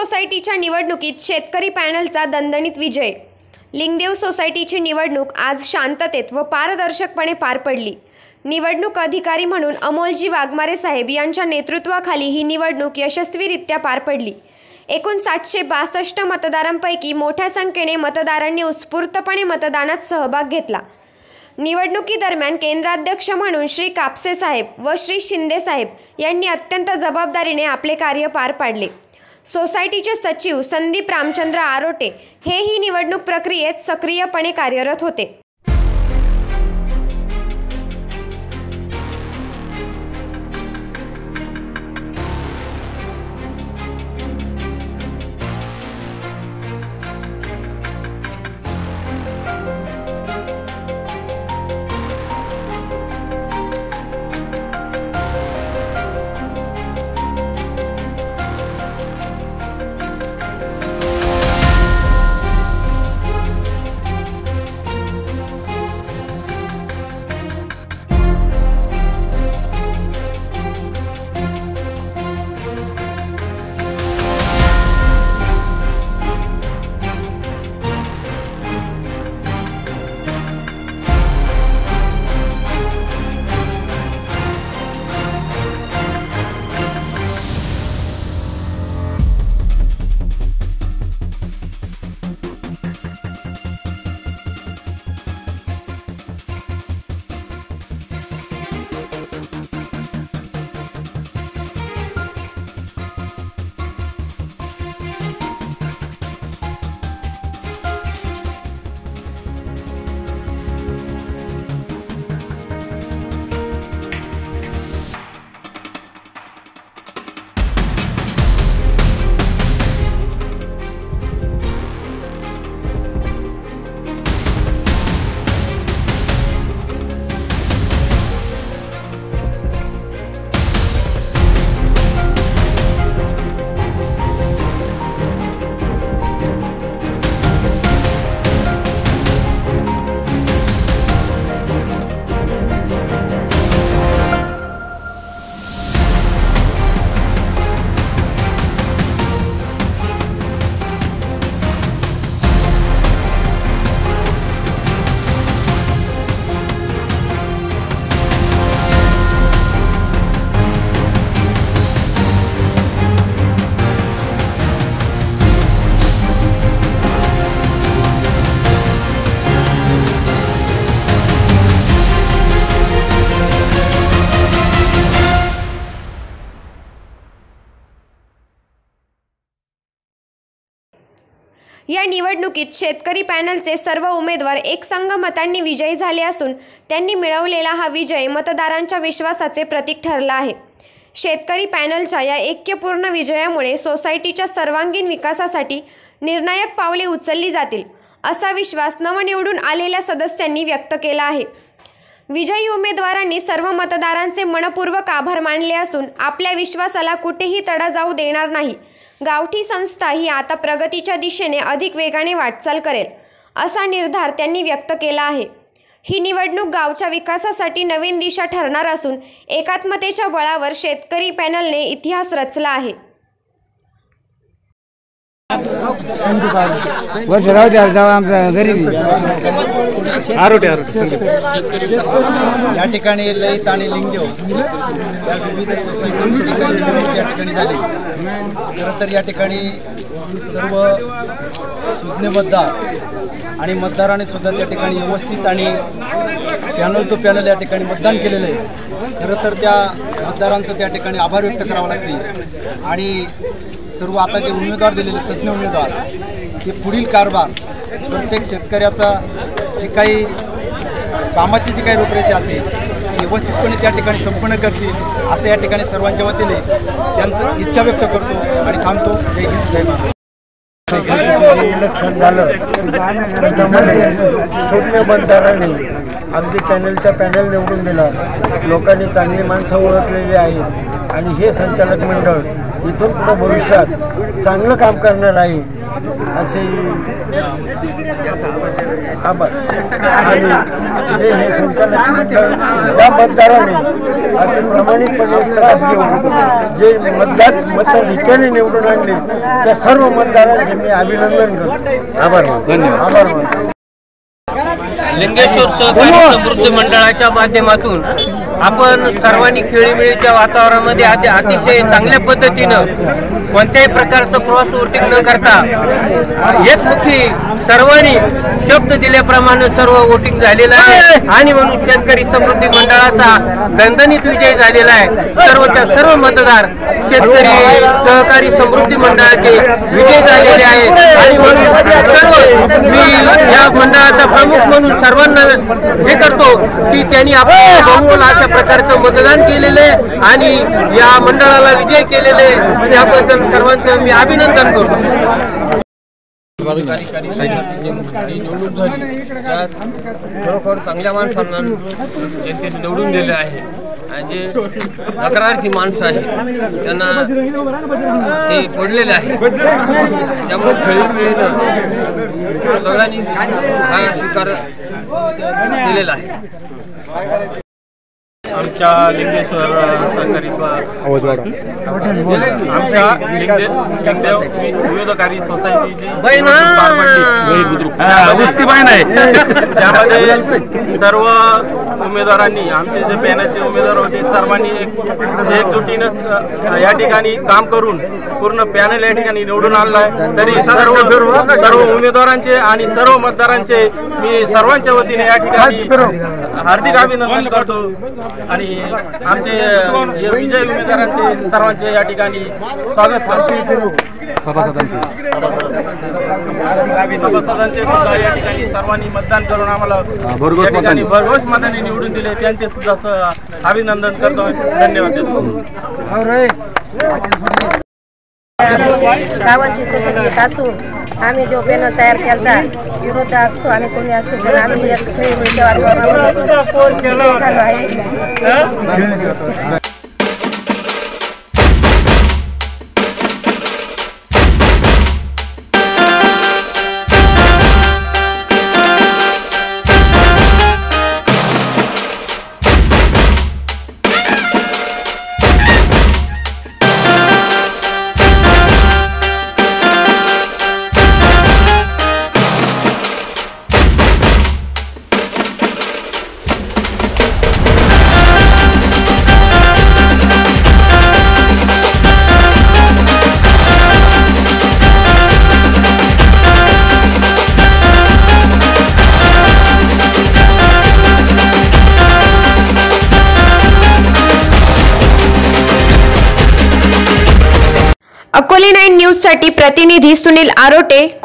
सोसायटीच्या निवडणुकीत शेतकरी पॅनलचा दणदणीत विजय। लिंगदेव सोसायटीची निवडणूक आज शांततेत व पारदर्शकपणे पार पडली। निवडणूक अधिकारी म्हणून अमोलजी वाघमारे साहेब यांच्या नेतृत्वाखाली ही निवडणूक यशस्वीरित्या पार पडली। एकूण 762 मतदारांपैकी मोठ्या संख्येने मतदारांनी उत्स्फूर्तपणे मतदानात सहभाग घेतला। निवडणुकीदरम्यान केंद्राध्यक्ष म्हणून श्री कापसे साहेब व श्री शिंदे साहेब यांनी अत्यंत जबाबदारीने आपले कार्य पार पाडले। सोसायटीचे सचिव संदीप रामचंद्र आरोटे हे ही निवडणूक प्रक्रियेत सक्रियपणे कार्यरत होते। या निवडणुकीत शेतकरी पॅनलचे सर्व उमेदवार एकसंघ मतांनी विजयी झाले असून त्यांनी मिळवलेला हा विजय मतदारांच्या विश्वासाचे प्रतीक ठरला आहे। शेतकरी पॅनलच्या या ऐक्यपूर्ण विजयामुळे सोसायटीच्या सर्वांगीण विकासासाठी निर्णायक पावले उचलली जातील असा विश्वास नवनिवडून आलेल्या सदस्यांनी व्यक्त केला आहे। विजयी उमेदवारांनी सर्व मतदारांचे मनपूर्वक आभार मानले असून आपल्या विश्वासाला कुठेही तडा जाऊ देणार नाही। गावठी संस्था ही आता प्रगतीच्या दिशेने अधिक वेगाने वाटचाल करेल असा निर्धार त्यांनी व्यक्त केला आहे। ही निवडणूक गावच्या विकासासाठी नवीन दिशा ठरणार असून एकात्मतेच्या बळावर शेतकरी पॅनलने इतिहास रचला आहे। या ठिकाणी ललित आणि लिंगदेव या विविध सोसायटी या ठिकाणी झाली। खरं तर या ठिकाणी सर्व सुज्ञ मतदार आणि मतदारांनी सुद्धा त्या ठिकाणी व्यवस्थित आणि पॅनल तो पॅनल या ठिकाणी मतदान केलेलं आहे। खरं तर त्या मतदारांचं त्या ठिकाणी आभार व्यक्त करावं लागते आणि सर्व आता जे उमेदवार दिलेले सज्ञ उमेदवार हे पुढील कारभार प्रत्येक शेतकऱ्याचा जी काही कामाची जी काही रूपरेषा असेल ती व्यवस्थितपणे त्या ठिकाणी संपन्न करतील असं या ठिकाणी सर्वांच्या वतीने त्यांचं इच्छा व्यक्त करतो आणि थांबतो। जय हिंद जय महाराष्ट्र। इलेक्शन झालं त्याच्यामध्ये शून्य मतदारांनी अगदी पॅनल निवडून दिला। लोकांनी चांगली माणसं ओळखलेली आहेत आणि हे संचालक मंडळ इथून पुढे भविष्यात चांगलं काम करणार आहे असे आभार. आणि जे हे संचालक मंडळ त्या मतदाराने अति प्रामाणिकपणे त्रास घेऊन जे मताधिक्याने निवडून आणले त्या सर्व मतदारांचे मी अभिनंदन करतो. आभार मानतो. आभार मानतो. लिंगेश्वर सहकारी समृद्धी मंडळाच्या माध्यमातून आपण सर्वांनी खेळीमेळीच्या वातावरणामध्ये अतिशय चांगल्या पद्धतीनं कोणत्याही प्रकारचं क्रॉस वोटिंग न करता एकमुखी सर्वांनी शब्द दिल्याप्रमाणे सर्व वोटिंग झालेलं आहे आणि म्हणून शेतकरी समृद्धी मंडळाचा दणदणीत विजय झालेला आहे. सर्वच्या सर्व मतदार शेतकरी सहकारी समृद्धी मंडळाचे विजय झालेले आहेत आणि म्हणून सर्व मी या मंडळाचा प्रमुख म्हणून सर्वांना हे करतो की त्यांनी आपण बहुमोल अशा प्रकारचं मतदान केलेलं आहे आणि या मंडळाला विजय केलेले आहे. त्याबद्दल सर्वांचं मी अभिनंदन करतो. कार्यकारी समितीची निवडणूक झाली त्यात खरोखर चांगल्या माणसांना जनतेने निवडून दिले आहे आणि जे तक्रारची माणसं आहेत त्यांना ते पडलेले आहे. त्यामुळे खेळीमेळीनं सगळ्यांनी हा स्वीकार दिलेला आहे. आमच्या लिंगेश्वर सहकारी आमच्या विविधकारी सोसायटीची त्यामध्ये सर्व उमेदवारांनी आमचे जे पॅनलचे उमेदवार होते सर्वांनी एकजुटीनं या ठिकाणी काम करून पूर्ण पॅनल या ठिकाणी निवडून आणलाय. तरी सर्व उमेदवारांचे आणि सर्व मतदारांचे मी सर्वांच्या वतीने या ठिकाणी हार्दिक अभिनंदन करतो आणि आमचे विजय उमेदवारांचे सर्वांचे या ठिकाणी स्वागत करतो. सभासदांचे सुद्धा या ठिकाणी सर्वांनी मतदान करून आम्हाला या ठिकाणी भरघोस मताने निवडून दिले त्यांचे सुद्धा अभिनंदन करतो. धन्यवाद देतो. गावांची सोसायटी असून आम्ही जो पॅनल तयार केला विरोध असो आणि कोणी असो पण आम्ही एक खेळीमेळीच्या वातावरणामध्ये झालो आहे. अकोले 9 न्यूज साठी प्रतिनिधी सुनील आरोटे.